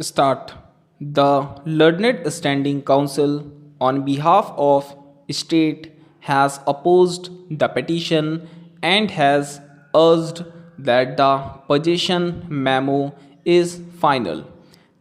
Start. The Learned Standing Council, on behalf of state, has opposed the petition and has urged that the possession memo is final.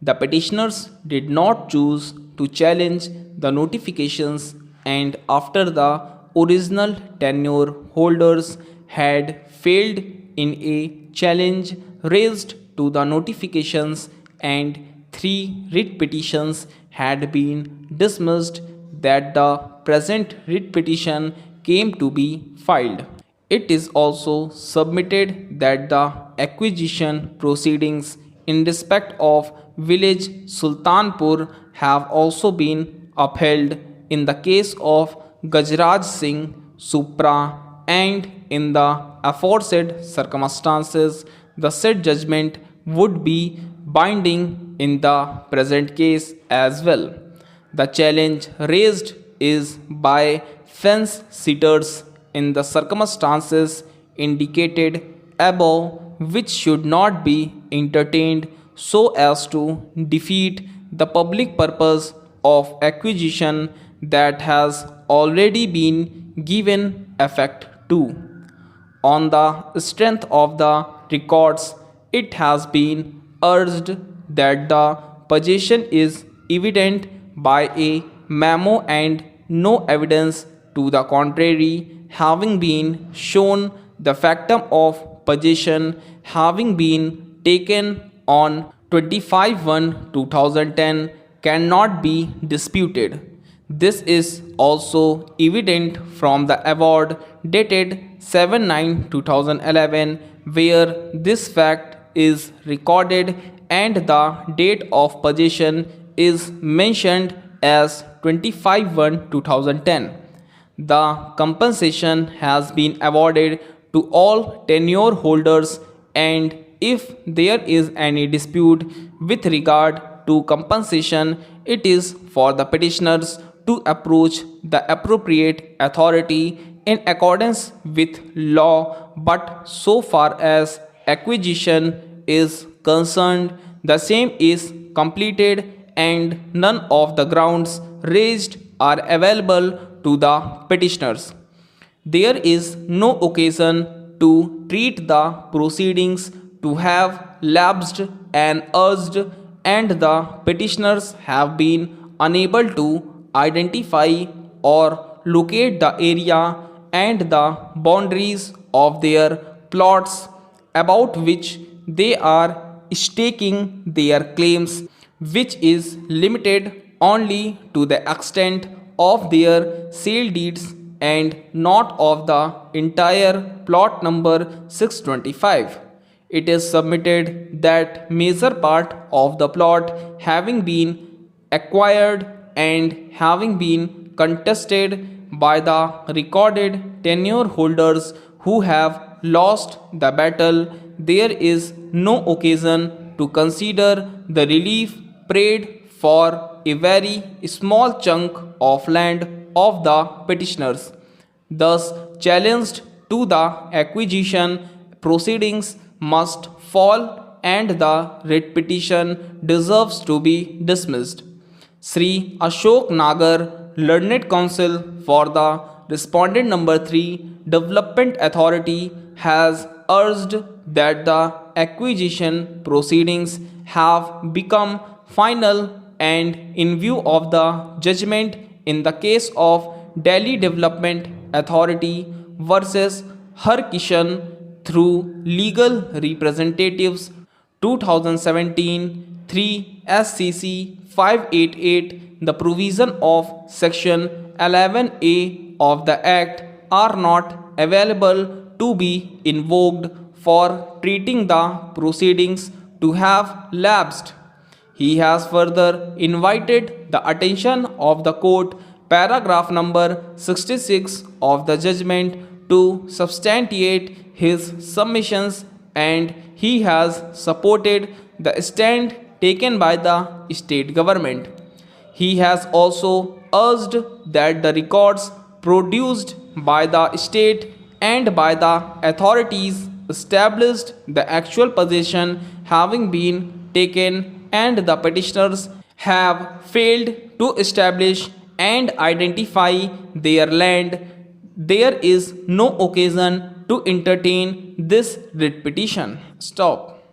The petitioners did not choose to challenge the notifications, and after the original tenure holders had failed in a challenge raised to the notifications and three writ petitions had been dismissed, that the present writ petition came to be filed. It is also submitted that the acquisition proceedings in respect of village Sultanpur have also been upheld in the case of Gajraj Singh Supra, and in the aforesaid circumstances the said judgment would be binding in the present case as well. The challenge raised is by fence sitters in the circumstances indicated above, which should not be entertained so as to defeat the public purpose of acquisition that has already been given effect to. On the strength of the records, it has been urged that the possession is evident by a memo and no evidence to the contrary having been shown, the factum of possession having been taken on 25/1/2010 cannot be disputed. This is also evident from the award dated 7/9/2011, where this fact is recorded and the date of possession is mentioned as 25/1/2010. The compensation has been awarded to all tenure holders, and if there is any dispute with regard to compensation, it is for the petitioners to approach the appropriate authority in accordance with law, but so far as acquisition is concerned, the same is completed and none of the grounds raised are available to the petitioners. There is no occasion to treat the proceedings to have lapsed and urged, and the petitioners have been unable to identify or locate the area and the boundaries of their plots about which they are staking their claims, which is limited only to the extent of their sale deeds and not of the entire plot number 625. It is submitted that major part of the plot having been acquired and having been contested by the recorded tenure holders who have lost the battle, there is no occasion to consider the relief prayed for a very small chunk of land of the petitioners. Thus, challenged to the acquisition proceedings must fall and the writ petition deserves to be dismissed. Sri Ashok Nagar, Learned Counsel for the Respondent number 3, Development Authority, has urged that the acquisition proceedings have become final, and in view of the judgment in the case of Delhi Development Authority versus Harkishan through legal representatives 2017 3 SCC 588, the provision of section 11A of the Act are not available to be invoked for treating the proceedings to have lapsed. He has further invited the attention of the court, paragraph number 66 of the judgment, to substantiate his submissions, and he has supported the stand taken by the state government. He has also urged that the records produced by the state and by the authorities established the actual possession having been taken and the petitioners have failed to establish and identify their land, there is no occasion to entertain this writ petition. Stop.